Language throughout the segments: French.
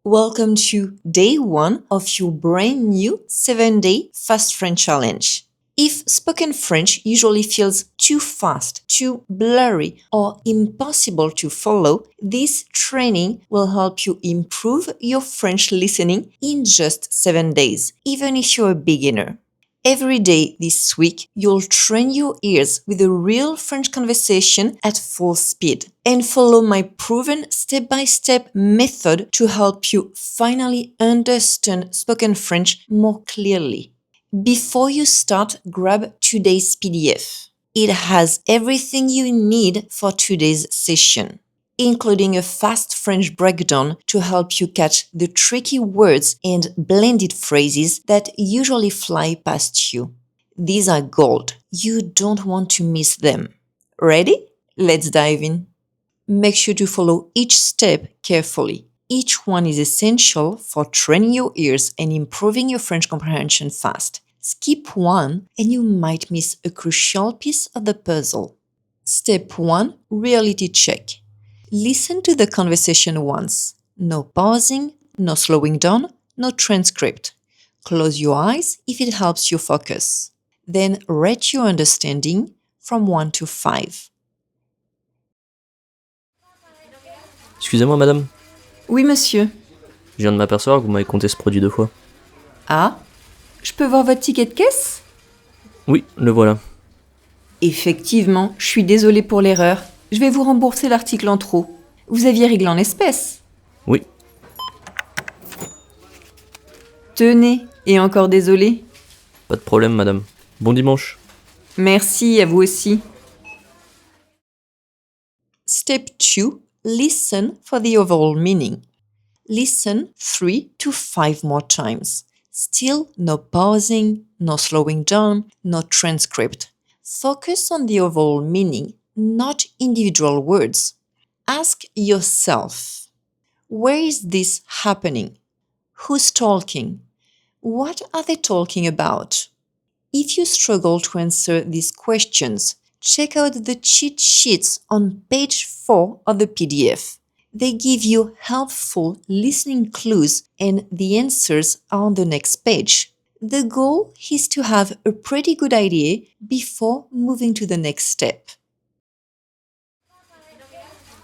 Welcome to day 1 of your brand new 7-day Fast French Challenge. If spoken French usually feels too fast, too blurry, or impossible to follow, this training will help you improve your French listening in just 7 days, even if you're a beginner. Every day this week, you'll train your ears with a real French conversation at full speed and follow my proven step-by-step method to help you finally understand spoken French more clearly. Before you start, grab today's PDF. It has everything you need for today's session, including a fast French breakdown to help you catch the tricky words and blended phrases that usually fly past you. These are gold. You don't want to miss them. Ready? Let's dive in. Make sure to follow each step carefully. Each one is essential for training your ears and improving your French comprehension fast. Skip one and you might miss a crucial piece of the puzzle. Step 1. Reality check. Listen to the conversation once. No pausing, no slowing down, no transcript. Close your eyes if it helps you focus. Then rate your understanding from 1 to 5. Excusez-moi, madame. Oui, monsieur. Je viens de m'apercevoir que vous m'avez compté ce produit 2 fois. Ah, je peux voir votre ticket de caisse? Oui, le voilà. Effectivement, je suis désolée pour l'erreur. Je vais vous rembourser l'article en trop. Vous aviez réglé en espèces. Oui. Tenez, et encore désolé. Pas de problème, madame. Bon dimanche. Merci, à vous aussi. Step 2. Listen for the overall meaning. Listen 3 to 5 more times. Still no pausing, no slowing down, no transcript. Focus on the overall meaning, not individual words. Ask yourself, where is this happening? Who's talking? What are they talking about? If you struggle to answer these questions, check out the cheat sheets on page 4 of the PDF. They give you helpful listening clues and the answers are on the next page. The goal is to have a pretty good idea before moving to the next step.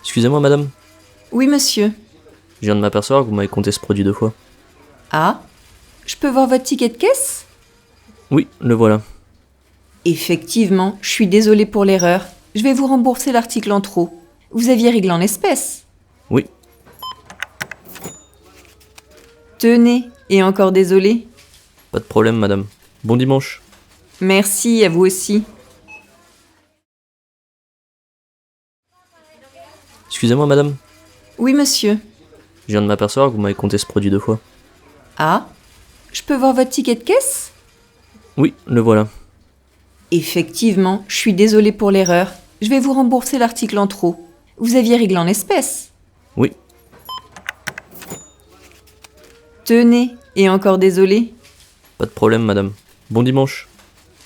Excusez-moi, madame. Oui, monsieur. Je viens de m'apercevoir que vous m'avez compté ce produit 2 fois. Ah, je peux voir votre ticket de caisse? Oui, le voilà. Effectivement, je suis désolée pour l'erreur. Je vais vous rembourser l'article en trop. Vous aviez réglé en espèces. Oui. Tenez, et encore désolé. Pas de problème, madame. Bon dimanche. Merci, à vous aussi. Excusez-moi, madame. Oui, monsieur. Je viens de m'apercevoir que vous m'avez compté ce produit 2 fois. Ah, je peux voir votre ticket de caisse? Oui, le voilà. Effectivement, je suis désolée pour l'erreur. Je vais vous rembourser l'article en trop. Vous aviez réglé en espèces. Oui. Tenez, et encore désolé. Pas de problème, madame. Bon dimanche.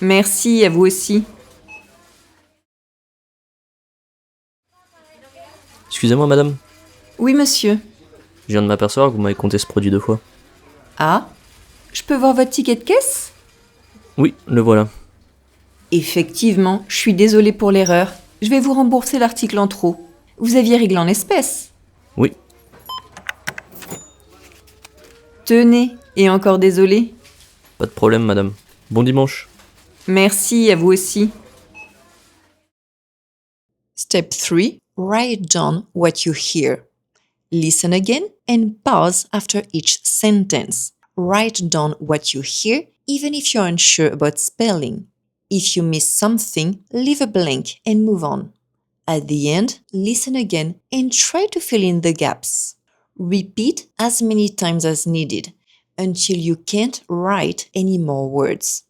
Merci, à vous aussi. Excusez-moi, madame. Oui, monsieur. Je viens de m'apercevoir que vous m'avez compté ce produit 2 fois. Ah, je peux voir votre ticket de caisse? Oui, le voilà. Effectivement, je suis désolée pour l'erreur. Je vais vous rembourser l'article en trop. Vous aviez réglé en espèces. Oui. Tenez, et encore désolé. Pas de problème, madame. Bon dimanche. Merci, à vous aussi. Step 3. Write down what you hear. Listen again and pause after each sentence. Write down what you hear even if you're unsure about spelling. If you miss something, leave a blank and move on. At the end, listen again and try to fill in the gaps. Repeat as many times as needed until you can't write any more words.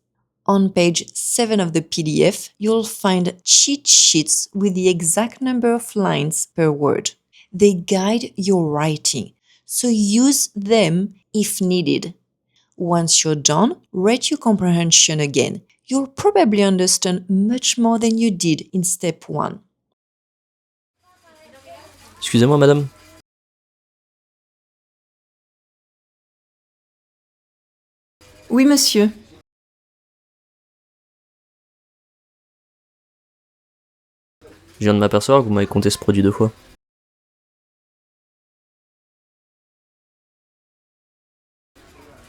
On page 7 of the PDF, you'll find cheat sheets with the exact number of lines per word. They guide your writing, so use them if needed. Once you're done, rate your comprehension again. You'll probably understand much more than you did in step 1. Excusez-moi, madame. Oui, monsieur. Je viens de m'apercevoir que vous m'avez compté ce produit 2 fois.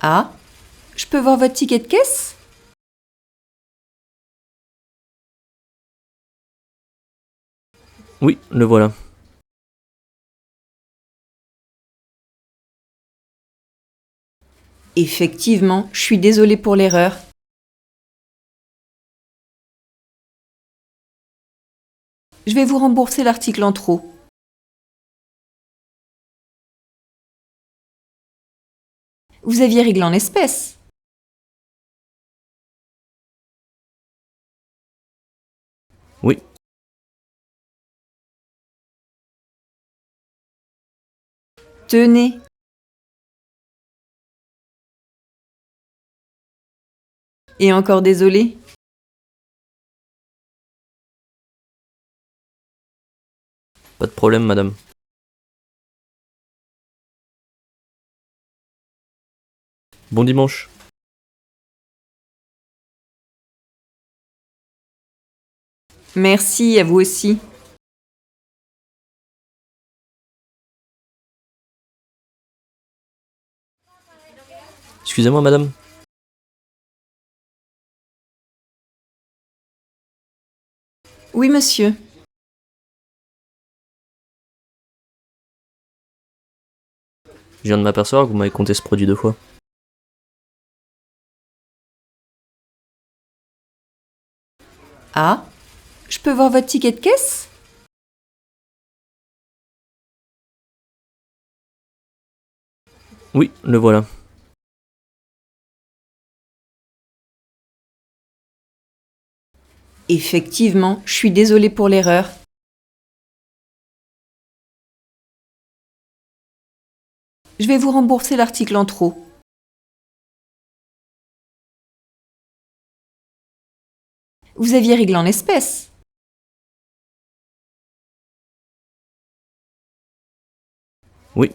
Ah, je peux voir votre ticket de caisse? Oui, le voilà. Effectivement, je suis désolée pour l'erreur. Je vais vous rembourser l'article en trop. Vous aviez réglé en espèces. Oui, Tenez. Et encore désolée. pas de problème, madame. Bon dimanche. Merci à vous aussi. Excusez-moi, madame. Oui, monsieur. Je viens de m'apercevoir que vous m'avez compté ce produit 2 fois. Ah, je peux voir votre ticket de caisse? Oui, le voilà. Effectivement, je suis désolée pour l'erreur. Je vais vous rembourser l'article en trop. Vous aviez réglé en espèces. Oui,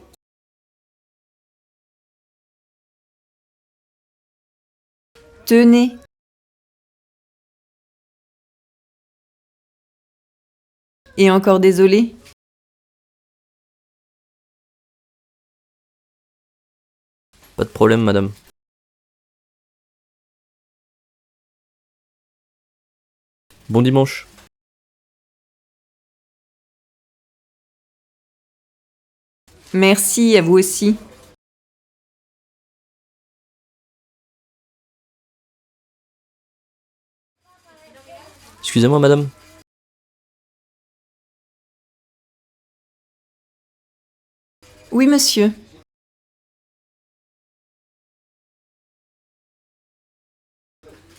Tenez. Et encore désolée. pas de problème, madame. Bon dimanche. Merci à vous aussi. Excusez-moi, madame. Oui, monsieur.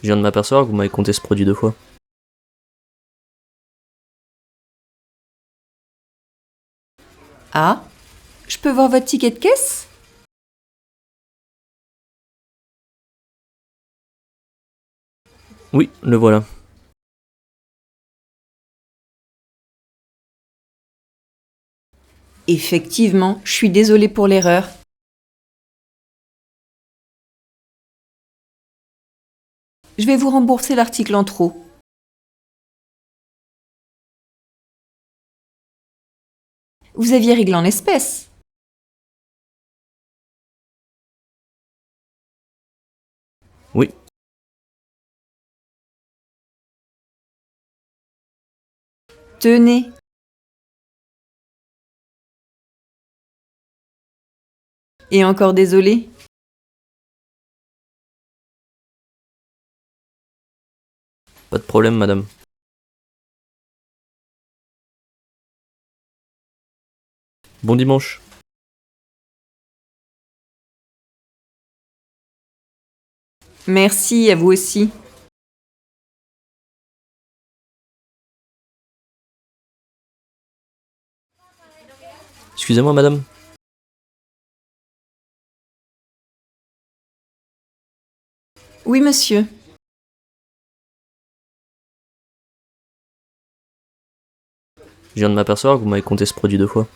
Je viens de m'apercevoir que vous m'avez compté ce produit 2 fois. Ah, je peux voir votre ticket de caisse? Oui, le voilà. Effectivement, je suis désolée pour l'erreur. Je vais vous rembourser l'article en trop. Vous aviez réglé en espèces. Oui, Tenez. Et encore désolée. pas de problème, madame. Bon dimanche. Merci à vous aussi. Excusez-moi, madame. Oui, monsieur. Je viens de m'apercevoir que vous m'avez compté ce produit 2 fois.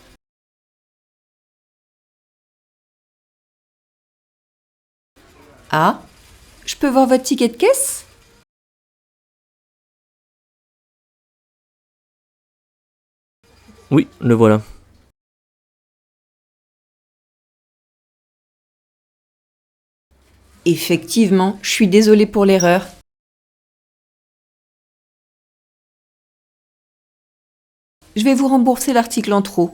Ah, Je peux voir votre ticket de caisse? Oui, le voilà. Effectivement, je suis désolée pour l'erreur. Je vais vous rembourser l'article en trop.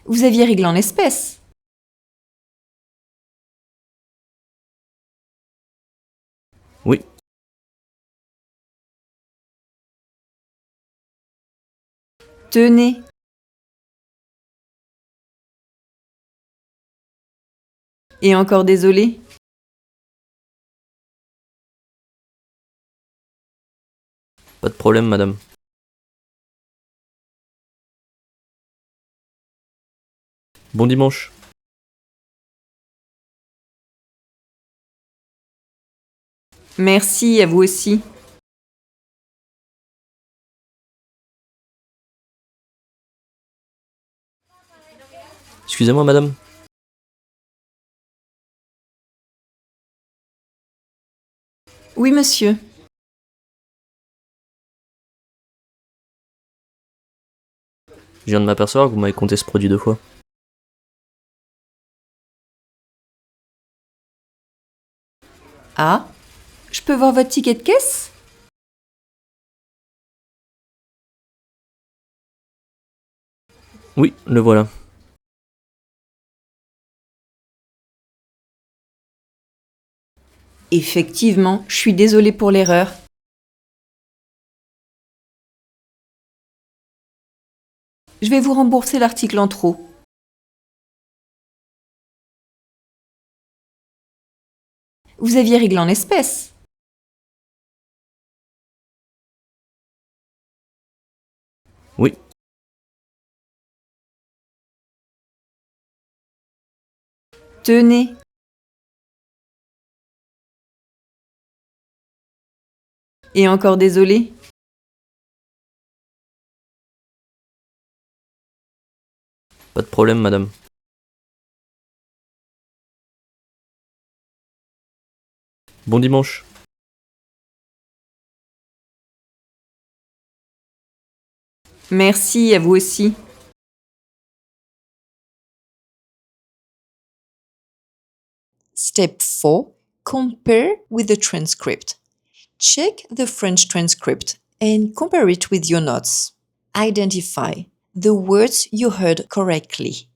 Vous aviez réglé en espèces. Oui, Tenez. Et encore désolée. pas de problème, madame. Bon dimanche. Merci à vous aussi. Excusez-moi, madame. Oui, monsieur. Je viens de m'apercevoir que vous m'avez compté ce produit 2 fois. Ah, je peux voir votre ticket de caisse? Oui, le voilà. Effectivement, je suis désolée pour l'erreur. Je vais vous rembourser l'article en trop. Vous aviez réglé en espèces. Oui, Tenez. Et encore désolée. pas de problème, madame. Bon dimanche. Merci à vous aussi. Step 4. Compare with the transcript. Check the French transcript and compare it with your notes. Identify the words you heard correctly,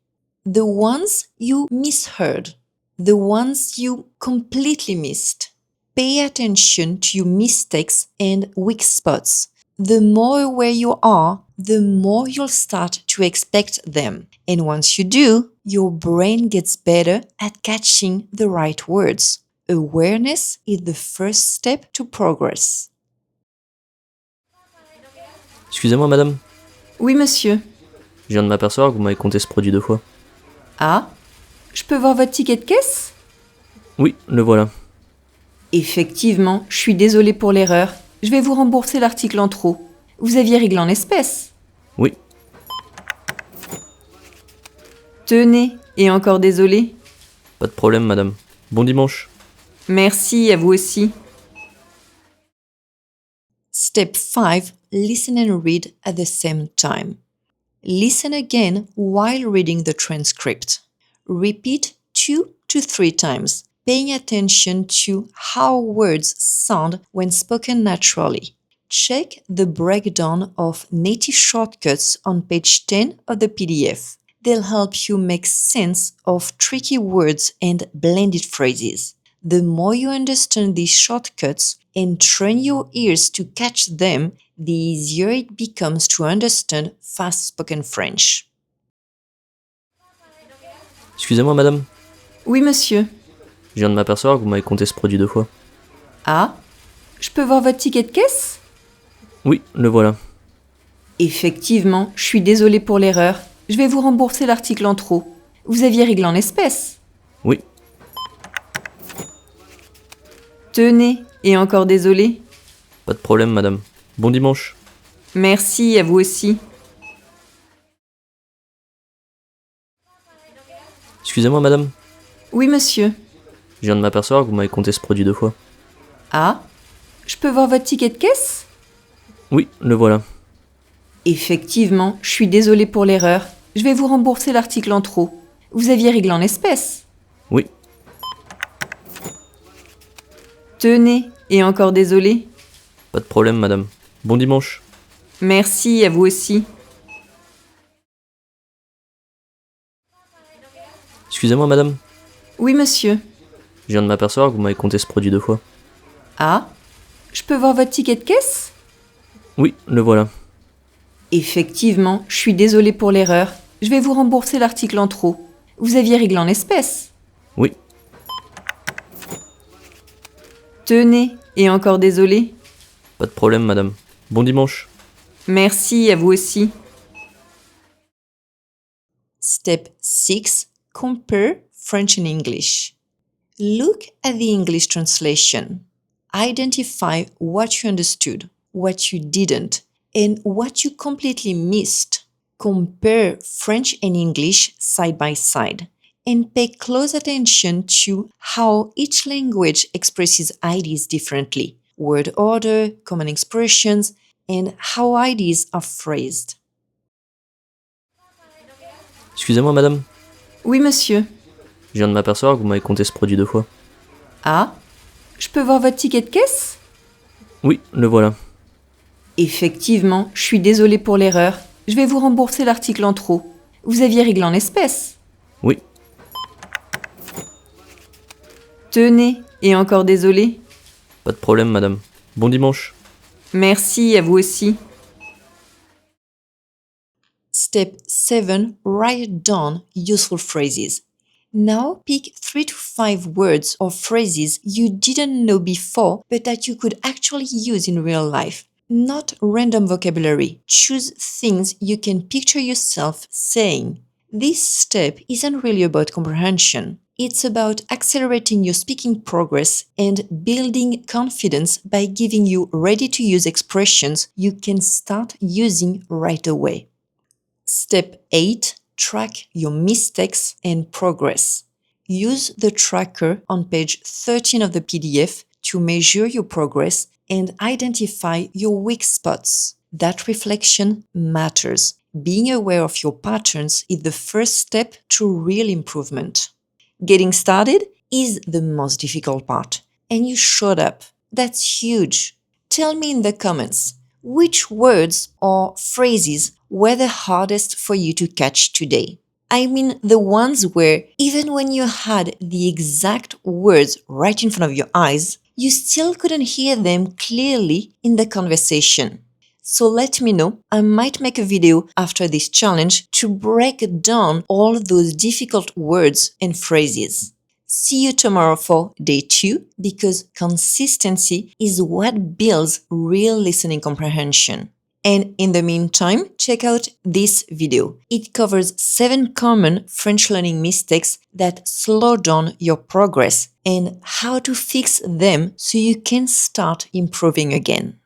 the ones you misheard, the ones you completely missed. Pay attention to your mistakes and weak spots. The more aware you are, the more you'll start to expect them. And once you do, your brain gets better at catching the right words. Awareness is the first step to progress. Excusez-moi, madame. Oui, monsieur. Je viens de m'apercevoir que vous m'avez compté ce produit 2 fois. Ah, je peux voir votre ticket de caisse? Oui, le voilà. Effectivement, je suis désolée pour l'erreur. Je vais vous rembourser l'article en trop. Vous aviez réglé en espèces. Oui, Tenez. Et encore désolée. pas de problème, madame. Bon dimanche. Merci à vous aussi. Step 5. Listen and read at the same time. Listen again while reading the transcript. Repeat 2 to 3 times, paying attention to how words sound when spoken naturally. Check the breakdown of native shortcuts on page 10 of the PDF. They'll help you make sense of tricky words and blended phrases. The more you understand these shortcuts and train your ears to catch them, the easier it becomes to understand fast-spoken French. Excusez-moi, madame. Oui, monsieur. Je viens de m'apercevoir que vous m'avez compté ce produit 2 fois. Ah, je peux voir votre ticket de caisse? Oui, le voilà. Effectivement, je suis désolée pour l'erreur. Je vais vous rembourser l'article en trop. Vous aviez réglé en espèces. Oui, Tenez. Et encore désolée. pas de problème, madame. Bon dimanche. Merci à vous aussi. Excusez-moi, madame. Oui, monsieur. Je viens de m'apercevoir que vous m'avez compté ce produit 2 fois. Ah, je peux voir votre ticket de caisse? Oui, le voilà. Effectivement, je suis désolée pour l'erreur. Je vais vous rembourser l'article en trop. Vous aviez réglé en espèces. Oui. Tenez, et encore désolée. Pas de problème, madame. Bon dimanche. Merci à vous aussi. Excusez-moi, madame. Oui, monsieur. Je viens de m'apercevoir que vous m'avez compté ce produit 2 fois. Ah, je peux voir votre ticket de caisse? Oui, le voilà. Effectivement, je suis désolée pour l'erreur. Je vais vous rembourser l'article en trop. Vous aviez réglé en espèces. Oui. Tenez, et encore désolée. Pas de problème, madame. Bon dimanche. Merci à vous aussi. Step 6. Compare French and English. Look at the English translation. Identify what you understood, what you didn't, and what you completely missed. Compare French and English side by side and pay close attention to how each language expresses ideas differently, word order, common expressions, and how ideas are phrased. Excusez-moi, madame. Oui, monsieur. Je viens de m'apercevoir que vous m'avez compté ce produit 2 fois. Ah, je peux voir votre ticket de caisse? Oui, le voilà. Effectivement, je suis désolée pour l'erreur. Je vais vous rembourser l'article en trop. Vous aviez réglé en espèces. Oui. Tenez, et encore désolée. Pas de problème, madame. Bon dimanche. Merci à vous aussi. Step 7. Write down useful phrases. Now pick 3 to 5 words or phrases you didn't know before but that you could actually use in real life. Not random vocabulary. Choose things you can picture yourself saying. This step isn't really about comprehension. It's about accelerating your speaking progress and building confidence by giving you ready-to-use expressions you can start using right away. Step 8. Track your mistakes and progress. Use the tracker on page 13 of the PDF to measure your progress and identify your weak spots. That reflection matters. Being aware of your patterns is the first step to real improvement. Getting started is the most difficult part, and you showed up. That's huge. Tell me in the comments which words or phrases were the hardest for you to catch today. I mean the ones where even when you had the exact words right in front of your eyes, you still couldn't hear them clearly in the conversation. So let me know. I might make a video after this challenge to break down all those difficult words and phrases. See you tomorrow for day 2 because consistency is what builds real listening comprehension. And in the meantime, check out this video. It covers 7 common French learning mistakes that slow down your progress and how to fix them so you can start improving again.